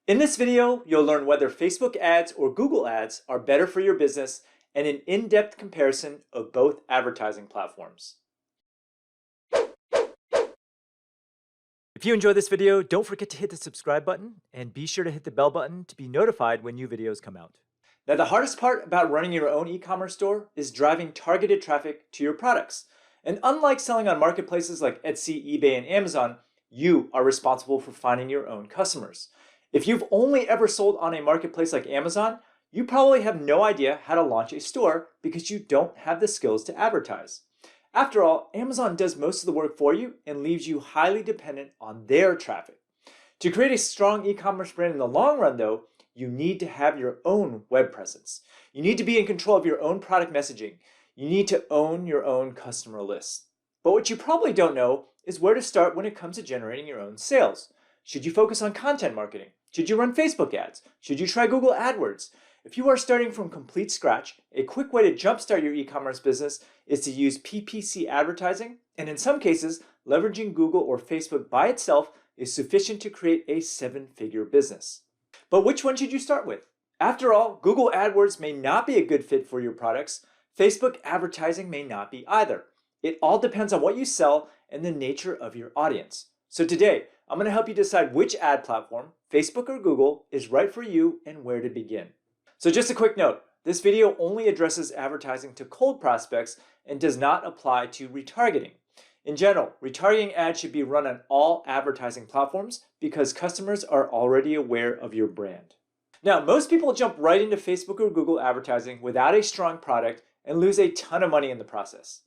In this video, you'll learn whether Facebook ads or Google ads are better for your business and an in-depth comparison of both advertising platforms. If you enjoyed this video, don't forget to hit the subscribe button and be sure to hit the bell button to be notified when new videos come out. Now, the hardest part about running your own e-commerce store is driving targeted traffic to your products. And unlike selling on marketplaces like Etsy, eBay, and Amazon, you are responsible for finding your own customers. If you've only ever sold on a marketplace like Amazon, you probably have no idea how to launch a store because you don't have the skills to advertise. After all, Amazon does most of the work for you and leaves you highly dependent on their traffic. To create a strong e-commerce brand in the long run, though, you need to have your own web presence. You need to be in control of your own product messaging. You need to own your own customer list. But what you probably don't know is where to start when it comes to generating your own sales. Should you focus on content marketing? Should you run Facebook ads? Should you try Google Adwords? If you are starting from complete scratch, a quick way to jumpstart your e-commerce business is to use PPC advertising, and in some cases, leveraging Google or Facebook by itself is sufficient to create a seven-figure business. But which one should you start with? After all, Google AdWords may not be a good fit for your products. Facebook advertising may not be either. It all depends on what you sell and the nature of your audience. So today, I'm going to help you decide which ad platform, Facebook or Google, is right for you and where to begin. So just a quick note, this video only addresses advertising to cold prospects and does not apply to retargeting. In general, retargeting ads should be run on all advertising platforms because customers are already aware of your brand. Now, most people jump right into Facebook or Google advertising without a strong product and lose a ton of money in the process.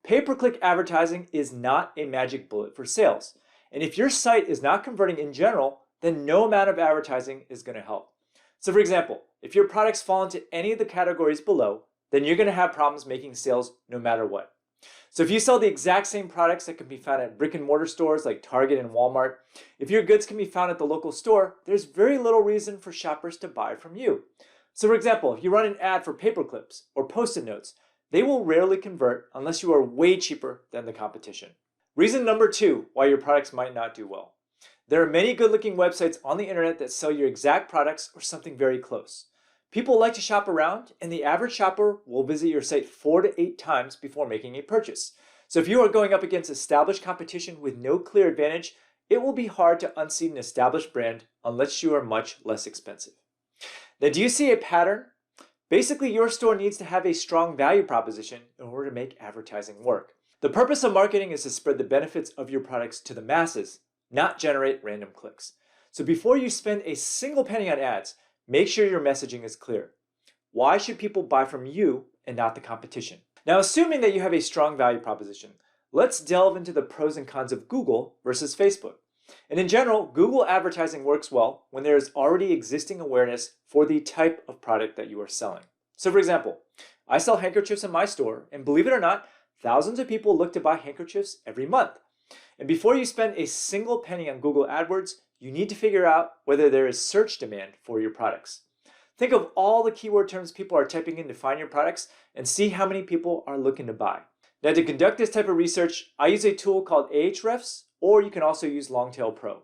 Pay-per-click advertising is not a magic bullet for sales. And if your site is not converting in general, then no amount of advertising is going to help. So for example, if your products fall into any of the categories below, then you're going to have problems making sales no matter what. So if you sell the exact same products that can be found at brick and mortar stores like Target and Walmart, if your goods can be found at the local store, there's very little reason for shoppers to buy from you. So for example, if you run an ad for paper clips or Post-it notes, they will rarely convert unless you are way cheaper than the competition. Reason number 2 why your products might not do well. There are many good-looking websites on the internet that sell your exact products or something very close. People like to shop around, and the average shopper will visit your site 4 to 8 times before making a purchase. So if you are going up against established competition with no clear advantage, it will be hard to unseat an established brand unless you are much less expensive. Now, do you see a pattern? Basically, your store needs to have a strong value proposition in order to make advertising work. The purpose of marketing is to spread the benefits of your products to the masses, not generate random clicks. So before you spend a single penny on ads, make sure your messaging is clear. Why should people buy from you and not the competition? Now, assuming that you have a strong value proposition, let's delve into the pros and cons of Google versus Facebook. And in general, Google advertising works well when there is already existing awareness for the type of product that you are selling. So for example, I sell handkerchiefs in my store, and believe it or not, thousands of people look to buy handkerchiefs every month. And before you spend a single penny on Google AdWords, you need to figure out whether there is search demand for your products. Think of all the keyword terms people are typing in to find your products and see how many people are looking to buy. Now, to conduct this type of research, I use a tool called Ahrefs, or you can also use Longtail Pro.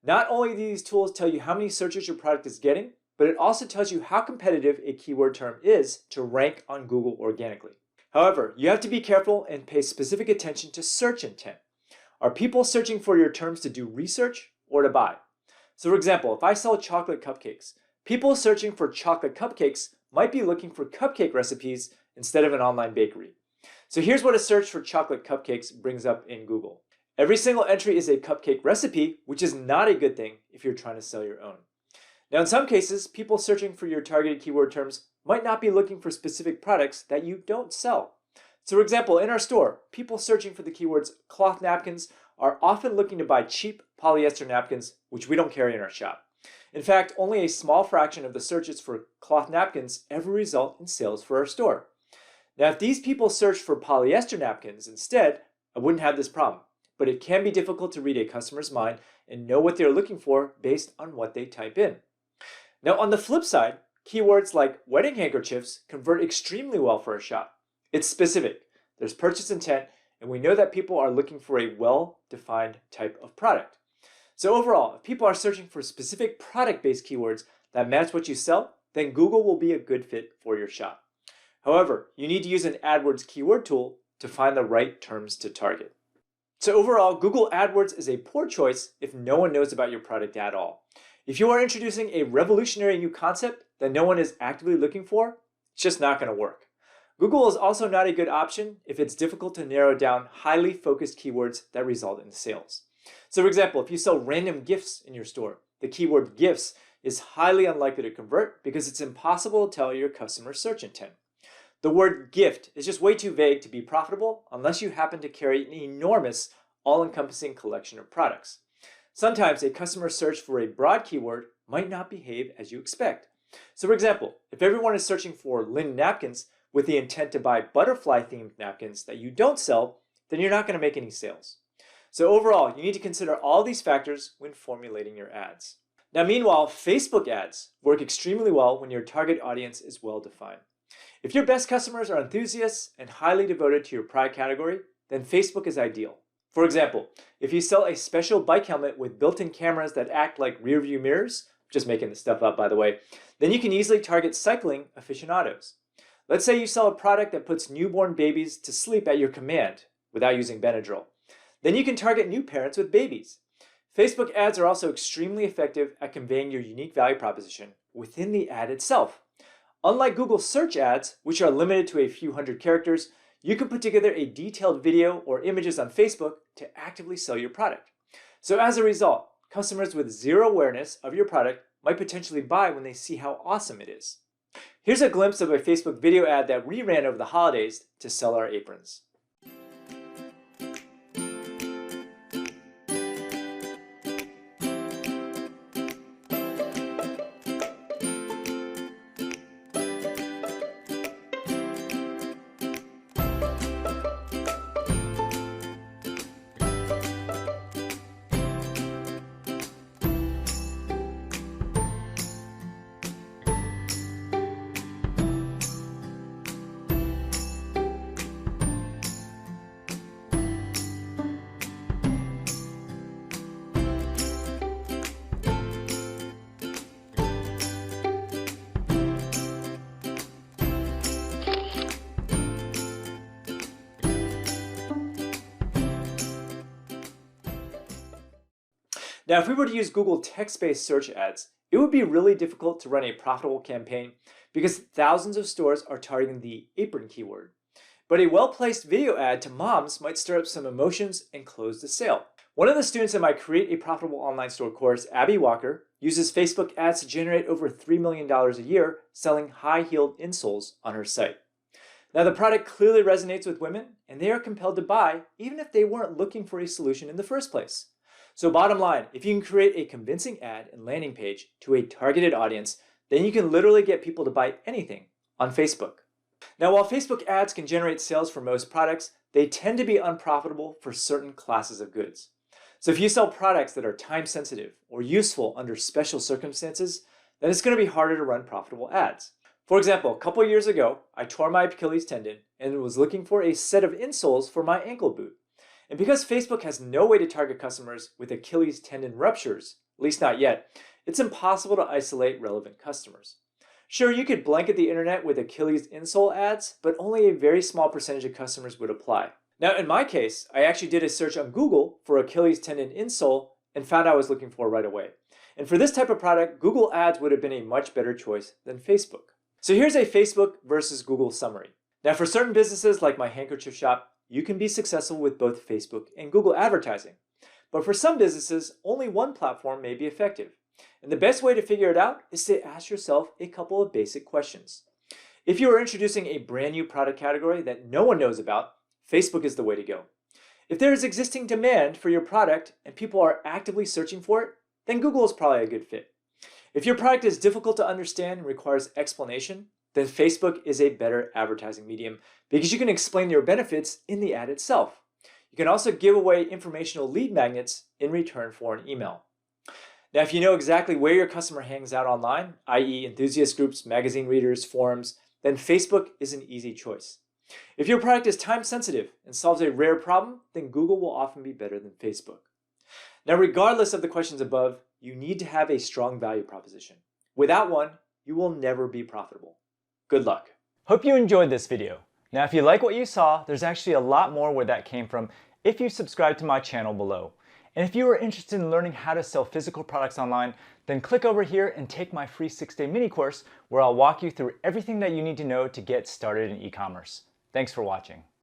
Not only do these tools tell you how many searches your product is getting, but it also tells you how competitive a keyword term is to rank on Google organically. However, you have to be careful and pay specific attention to search intent. Are people searching for your terms to do research or to buy? So for example, if I sell chocolate cupcakes, people searching for chocolate cupcakes might be looking for cupcake recipes instead of an online bakery. So here's what a search for chocolate cupcakes brings up in Google. Every single entry is a cupcake recipe, which is not a good thing if you're trying to sell your own. Now, in some cases, people searching for your targeted keyword terms might not be looking for specific products that you don't sell. So for example, in our store, people searching for the keywords cloth napkins are often looking to buy cheap polyester napkins, which we don't carry in our shop. In fact, only a small fraction of the searches for cloth napkins ever result in sales for our store. Now, if these people search for polyester napkins instead, I wouldn't have this problem. But it can be difficult to read a customer's mind and know what they're looking for based on what they type in. Now, on the flip side, keywords like wedding handkerchiefs convert extremely well for a shop. It's specific, there's purchase intent, and we know that people are looking for a well-defined type of product. So overall, if people are searching for specific product-based keywords that match what you sell, then Google will be a good fit for your shop. However, you need to use an AdWords keyword tool to find the right terms to target. So overall, Google AdWords is a poor choice if no one knows about your product at all. If you are introducing a revolutionary new concept that no one is actively looking for, it's just not going to work. Google is also not a good option if it's difficult to narrow down highly focused keywords that result in sales. So for example, if you sell random gifts in your store, the keyword gifts is highly unlikely to convert because it's impossible to tell your customer's search intent. The word gift is just way too vague to be profitable unless you happen to carry an enormous, all-encompassing collection of products. Sometimes a customer search for a broad keyword might not behave as you expect. So for example, if everyone is searching for linen napkins with the intent to buy butterfly-themed napkins that you don't sell, then you're not going to make any sales. So overall, you need to consider all these factors when formulating your ads. Now meanwhile, Facebook ads work extremely well when your target audience is well defined. If your best customers are enthusiasts and highly devoted to your product category, then Facebook is ideal. For example, if you sell a special bike helmet with built-in cameras that act like rear-view mirrors, just making this stuff up by the way, then you can easily target cycling aficionados. Let's say you sell a product that puts newborn babies to sleep at your command without using Benadryl. Then you can target new parents with babies. Facebook ads are also extremely effective at conveying your unique value proposition within the ad itself. Unlike Google search ads, which are limited to a few hundred characters, you can put together a detailed video or images on Facebook to actively sell your product. So as a result, customers with zero awareness of your product might potentially buy when they see how awesome it is. Here's a glimpse of a Facebook video ad that we ran over the holidays to sell our aprons. Now, if we were to use Google text-based search ads, it would be really difficult to run a profitable campaign because thousands of stores are targeting the apron keyword. But a well-placed video ad to moms might stir up some emotions and close the sale. One of the students in my Create a Profitable Online Store course, Abby Walker, uses Facebook ads to generate over $3 million a year selling high-heeled insoles on her site. Now, the product clearly resonates with women, and they are compelled to buy even if they weren't looking for a solution in the first place. So bottom line, if you can create a convincing ad and landing page to a targeted audience, then you can literally get people to buy anything on Facebook. Now, while Facebook ads can generate sales for most products, they tend to be unprofitable for certain classes of goods. So if you sell products that are time sensitive or useful under special circumstances, then it's going to be harder to run profitable ads. For example, a couple years ago, I tore my Achilles tendon and was looking for a set of insoles for my ankle boot. And because Facebook has no way to target customers with Achilles tendon ruptures, at least not yet, it's impossible to isolate relevant customers. Sure, you could blanket the internet with Achilles insole ads, but only a very small percentage of customers would apply. Now, in my case, I actually did a search on Google for Achilles tendon insole and found I was looking for right away. And for this type of product, Google ads would have been a much better choice than Facebook. So here's a Facebook versus Google summary. Now, for certain businesses like my handkerchief shop, you can be successful with both Facebook and Google advertising. But for some businesses, only one platform may be effective. And the best way to figure it out is to ask yourself a couple of basic questions. If you are introducing a brand new product category that no one knows about, Facebook is the way to go. If there is existing demand for your product and people are actively searching for it, then Google is probably a good fit. If your product is difficult to understand and requires explanation, then Facebook is a better advertising medium because you can explain your benefits in the ad itself. You can also give away informational lead magnets in return for an email. Now, if you know exactly where your customer hangs out online, i.e. enthusiast groups, magazine readers, forums, then Facebook is an easy choice. If your product is time sensitive and solves a rare problem, then Google will often be better than Facebook. Now, regardless of the questions above, you need to have a strong value proposition. Without one, you will never be profitable. Good luck. Hope you enjoyed this video. Now, if you like what you saw, there's actually a lot more where that came from if you subscribe to my channel below. And if you are interested in learning how to sell physical products online, then click over here and take my free 6-day mini course where I'll walk you through everything that you need to know to get started in e-commerce. Thanks for watching.